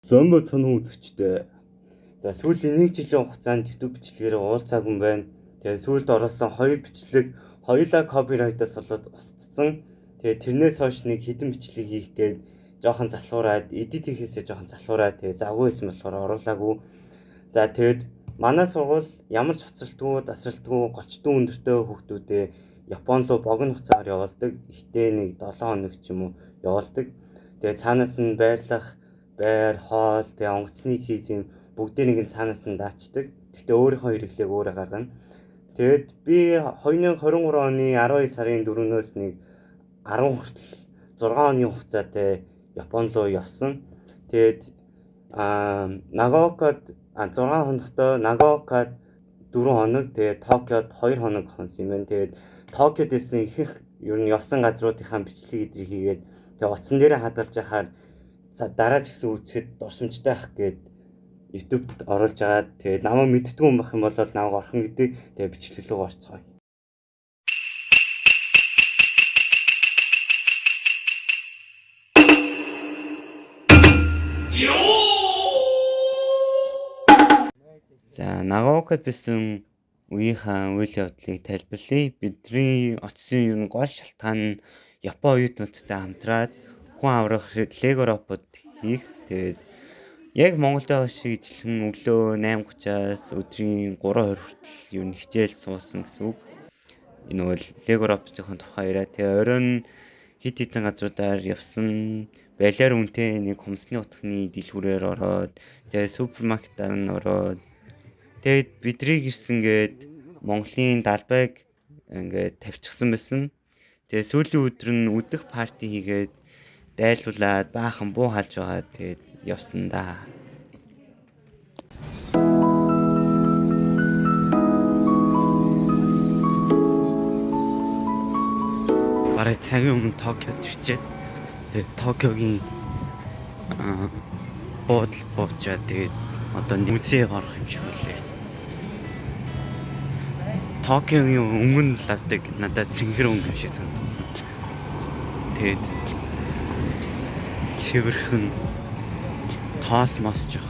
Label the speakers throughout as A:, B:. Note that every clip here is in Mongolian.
A: Зомбо цонхон үзэгчтэй. За сүүлийн 1 жилийн хугацаанд YouTube бичлэгээр уулзаагүй юм байна. Тэгээ сүүлд оруулсан 2 бичлэг хоёулаа копирайтаас болоод устцсан. Тэгээ тэрнээс хойш нэг хэдэн бичлэг хийх гээд жоохон залхуураад, эдит хийхээсээ жоохон залхуураад тэгээ завгүй байсан болохоор оруулаагүй. За тэгээд манай сургууль ямар ч хоцролтгүй, дасралтгүй, голчтон өндөртэй хүүхдүүдээ Япон руу богино хугацаагаар явуулдаг. Ихтэй нэг 7 хоног ч юм уу явуулдаг. Тэгээ цаанаас нь байрлах байр, хоол, тэгээ онгоцны чиз юм бүгдийг нь цаанаас нь даачдаг. Гэхдээ өөрийнхөө хэрэглээг өөрөө гаргана. Тэгээд би 2023 оны 12 сарын 4-өөс нэг 10 хүртэл 6 оны хугацаатай Япон руу явсан. Тэгээд Нагоокад 6 хоногтой, Нагоокад 4 хоног, тэгээд Токиод 2 хоног хонсон юм байна. Тэгээд Токиод ирсэн ихэнх ер нь явсан газруудынхаа бичлэг эдрийг хийгээд тэгээд утсан дээрээ хадгалж яхаар дараа ч гэсэн үзэхэд дурсамжтай ах гээд YouTube-д оруулж агаад тэгээд намайг мэддэггүй юм байх юм бол намайг орхон гэдэг тэгээд бичлэг рүү орцгоё. За Нагоокад байсан үеийнхаа үйл явдлыг тайлбарлая. Бидний очсон ер нь гол шалтгаан нь Япон оюутнуудтай хамтраад хүн аврах лего робот хийх. Тэгээд яг Монголд байгаа шиг ижилхэн өглөө 8:30-аас өдрийн 3:20 хүртэл ер нь хичээл суусан гэсэн үг. Энэ бол лего роботын тухай яриа. Тэгээ оройн хит хитэн газруудаар явсан. Балиар үнэтэй нэг хумсны утганы дэлгүүрээр ороод тэгээ супермаркетаар нь ороод тэгээд бидрийг ирсэн гээд Монголын далбайг ингээд тавьчихсан байсан. Тэгээ сүүлийн өдөр нь өдөх парти хийгээд дайлуулаад баахан буу халж байгаа. Тэгээд явсан да. Бараг цагийн өмнө Токиод ирчээд тэгээд Токиогийн буудал буучаад тэгээд одоо музей орох юм шиг үлээ. Токиогийн өнгөн лавдаг надад цэнгэр өнгө шиг санагдсан. Тэгээд цэвэрхэн тоос мос жоох.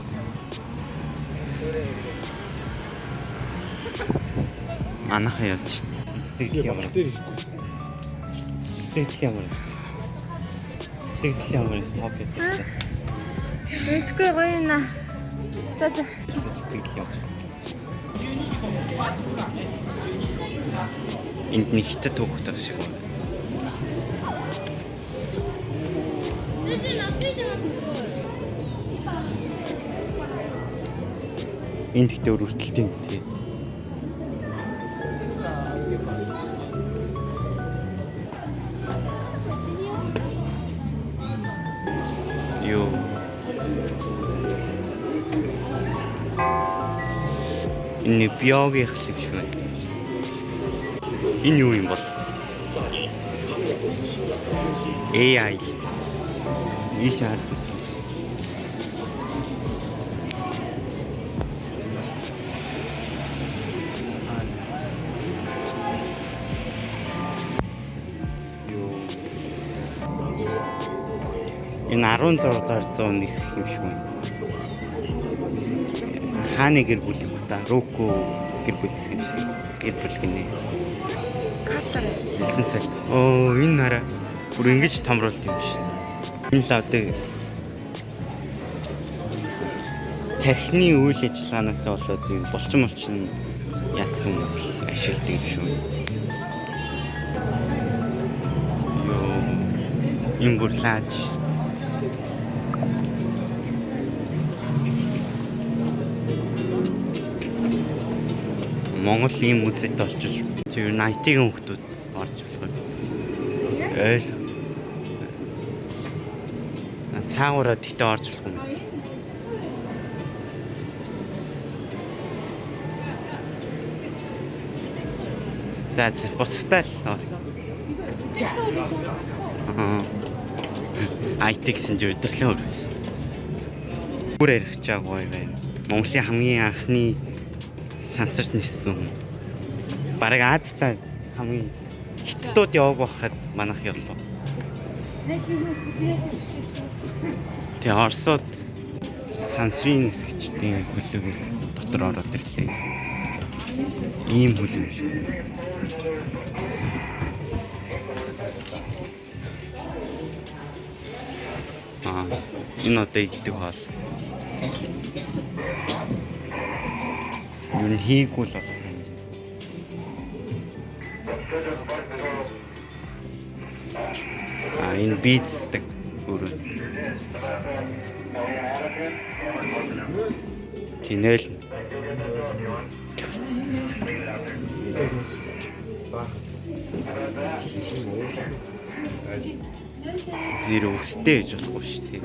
A: Манайхаа явж. Сэтгэл ямар. Токиод ирсэн.
B: Мэдгүй гоё наа.
A: Сэтгэл ямар. Энд нэг хитэд түүхтэй шиг байна. Энд ихтэй өрөвдөлтийн тий. Юу. Энэ биологийн хэвлэл шиг байна. Энэ юу юм бол? AI. Ишаар. Энэ 16,100 их юм шиг байна. Хааны гэр бүл юм та. Року гэр бүл юм шиг. Гэр бүл гинэ.
B: Катлар.
A: Илсэн цаг. Оо энэ хараа. Бүр ингэж томруулт юм шиг. Энэ лавдаг тархины үйл ажиллагаанаас болоод юм булчин молчин ядсан хүмүүс ашигладаг юм шүү. Йоо. Энэ бүр лаач. Монгол ийм үзэд олчвол зөв IT-ийн хүмүүс орж болох юм. Цаагаараа тэгтээ орж болох юм. За буцтай л. IT гэсэн чи өдрлэн өрөөсөн. Бүр ярих чаагүй байна. Монголын хамгийн анхны сансарт нэрсэн хүн. Бараг Азтай хамгийн хятадууд яваагүй байхад манайх явлаа. Тэгээ Оросууд сансрын хэсэгчдийн хөлөг дотор ороод ирлээ. Ийм хөлөг шүү. Энэ одоо иддэг хоол. Энэ хийггүй л болох юм. Энэ бийцдэг өөрөө. Тинэл. Зэр өстэй гэж болохгүй шүү дээ.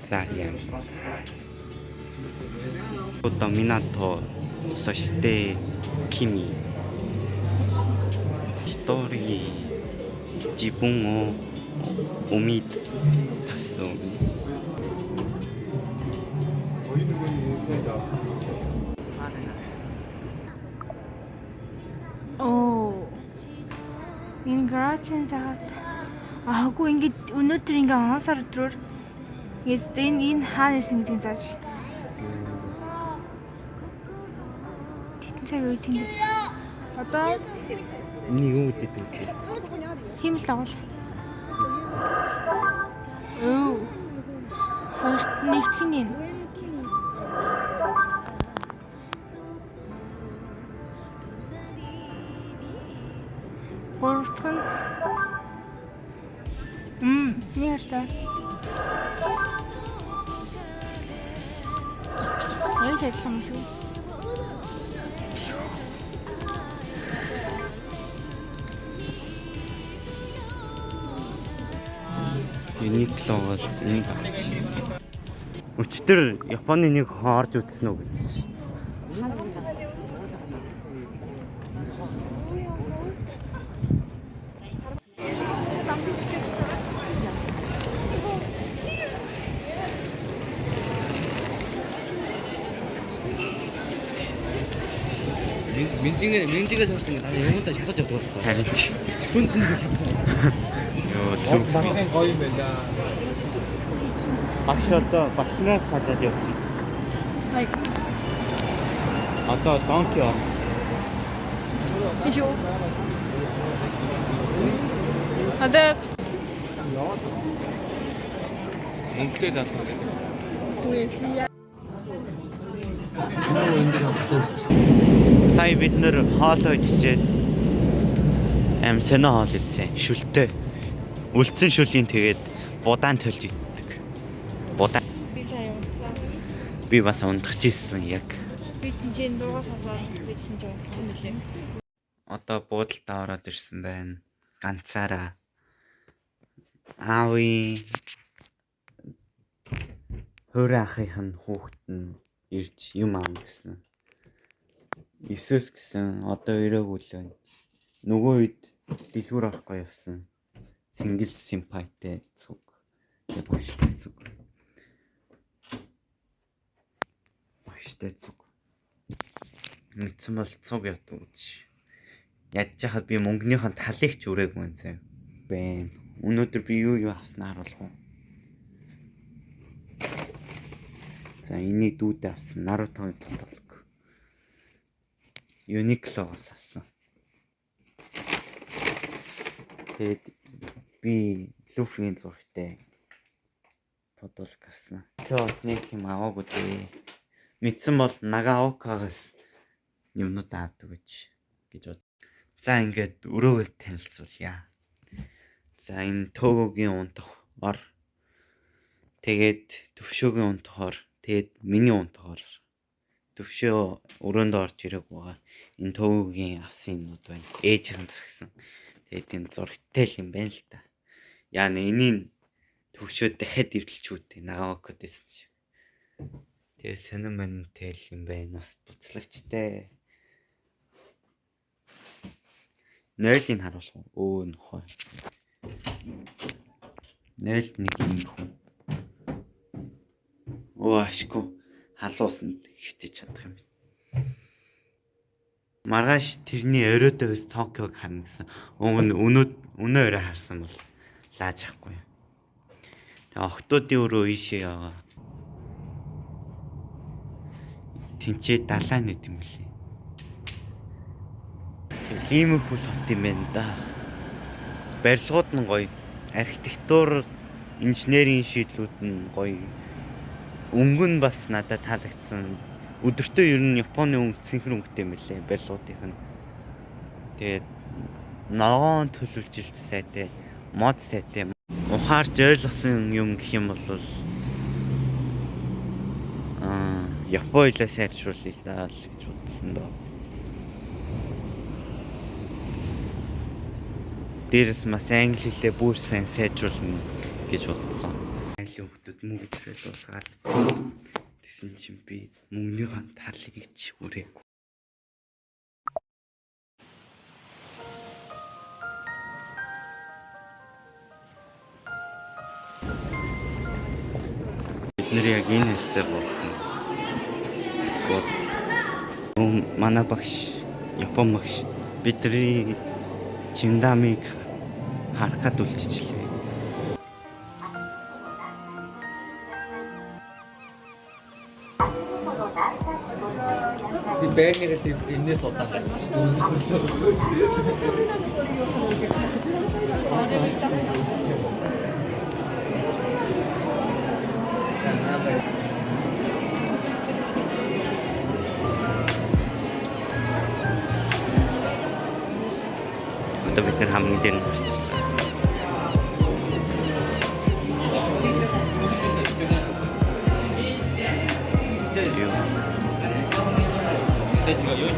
A: За яа. Одоо минато соште кими. Хитори жибун о умид тасо.
B: Оо. Энэ грацэн заад. Аагүй ингээд өнөөдөр ингээ онсоор өдрөөр ингээд энэ хаанаас ингэдэг зааж. Тэтэн цаг үе тэндээс. Одоо
A: Энийг юу гэдэг вэ?
B: химэл авал. Хоёрт нэгтгэх нь энэ. Гуравт нь нэг хартай. Яг л адилхан юм шүү.
A: Uniqlo-гоос энийг авч. Өчтөр Японы нэг хон орж үзсэн үү гэсэн шин.
C: 민지가 잡았던 게 나는 영혼다 잡았지 어떻게
A: Харин
C: 스푼 거 잡았어.
A: ёо
D: Багын гоё юм байна.
A: багш одоо багшнаас салаад явж байна.
B: Ай.
A: Одоо Донкио.
B: Ишүү. Одоо
A: Мөнгөтэй залуу. Сая бид нэр хоол идчихээд амсэна хоол идсэн. Шүлтэй. Үлдсэн шүлийн тэгээд будаан төлж иддэг. Будаа.
B: би сайн унтсан.
A: Би бас унтах гэсэн яг.
B: Би тэнцэн дуугаа сонсоод бичсэн чинь унтсан мөлий.
A: Одоо буудалтаа ороод ирсэн байна. Ганцаараа. Аави хөрөө ахын хүүхэд нь ирж юм аам гэсэн. 9-с гэсэн одоо ирээгүй л байна. Нөгөө үед дэлгүүр орохгүй явсан. Single симпайтэй цуг. Тэг багштай цуг. Багштай цуг. Мэдсэн бол цуг яддаг гэж. Ядж хахад би мөнгөний талыг ч үрээгүй юм заяа. Бэн. Өнөөдөр би юу авснаа харуулах уу? За энийг дүүдээ авсан. Нарутогийн потолк. Uniqlo-гоос авсан. Тэгээд би Luffy-ийн зурагтай потолк авсан. Кёс нэг юм аваагүй дээ. Мэдсэн бол Nagaoka-гаас юмнууд авдаг гэж бод. За ингээд өрөөгөө танилцуулъя. За энэ Тогогийн унтах ор. Тэгээд төвшөөгийн унтах ор. Тэгээд миний унтах ор. Төвшөө өрөөнд орж ирэх байгаа. Энэ Тогогийн авсан юмнууд байна. Ээжийн засгсан. Тэгээд энэ зурагтай л юм байна л та. Яа энийг төвшөө дахиад эвдэлч үүдээ Nagaoka дэсэн чи. Тэгээд сонирн мантай л юм байна. Бас буцлагчтай. Нойлыг харуулах уу? Нөхөө. Нойл нэг юм хүн. Ашгүй халуусанд хөвтөж чадах юм. Маргааш тэрний оройдоос Токиог харна гэсэн. Өнөө өрөө харсан бол Лааж ахгүй. Тэгээ охтуудын өрөө ийшээ яваа. Тинчээ далайн нүд юм лээ. Иймэрхүү сот юм байна да. Барилгууд нь гоё. Архитектур, инженерийн шийдлүүд нь гоё. Өнгө нь бас надад таалагдсан. Өдөртөө ер нь Японы өнгө цэнхэр өнгөтэй юм лээ. Барилгуудынх нь. Тэгээд ногоон төлөвлөлт сайтай, мод сайтай. Ухаарж ойлгосон юм гэх юм бол Япон хэлээ сайжруулъя л гэж бодсон доо. Дээрээс бас англи хэлээ бүр сайн сайжруулна гэж бодсон. Англи хүмүүс мөнгө төрөл дуусгаад тэгсэн чинь би мөнгөний хантаалыг ич үрээгүй. Бид нэр яг энэ хэвцээ болсон. Манай багш, Япон багш бидний чимдамыг харах гад үлччихлээ.
C: Би байрныгаа тийм энэс удаа гарч
A: Одоо бид нар хамгийн дээр нь гарчихлаа.
C: 제가 여기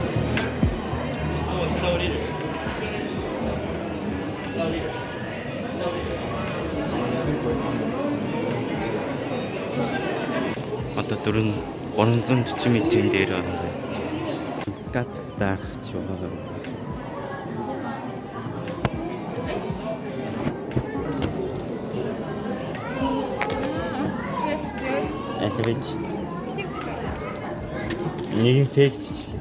C: 사오리를
A: Одоо 340 метрийн дээр байна. Скат даах ч байгаа. Алвэж. Нэг нь фейлччихлээ.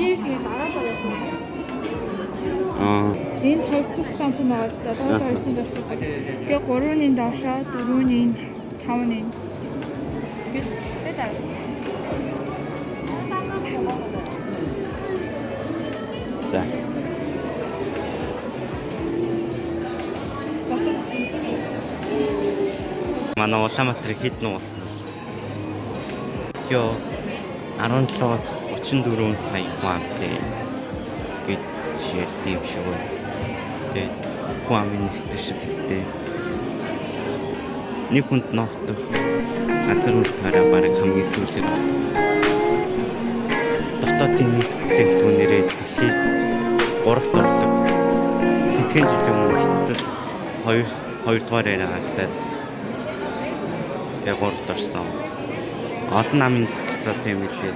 B: Эндээс ингэ дараад байгаа юм. Энд 2 дахь стамп нь байгаа ч одоо 2-ын доош байгаа. Тэгээ 3-ын доошоо 4-ийн 5-ын. Гэтэл дараа.
A: За. Манай Улаанбаатар хэд нуусан бэ? Тё 17-аас 34 сая хүн амтай гэж ярьдсан юм шиг байна. Тэгээд хүн амын нэгтгэшилтэй нэг хүнд ноотох газар нутгаараа бараг хамгийн сүүлийн дотоодын нийт бүтээгдэхүүнээрээ дэлхийд 3-т ордог. Хэдхэн жилийн өмнө хятад 2 дугаараар алдаад тэгээ 3-т орсон. Олон намын тогтолцоотой юм билээ.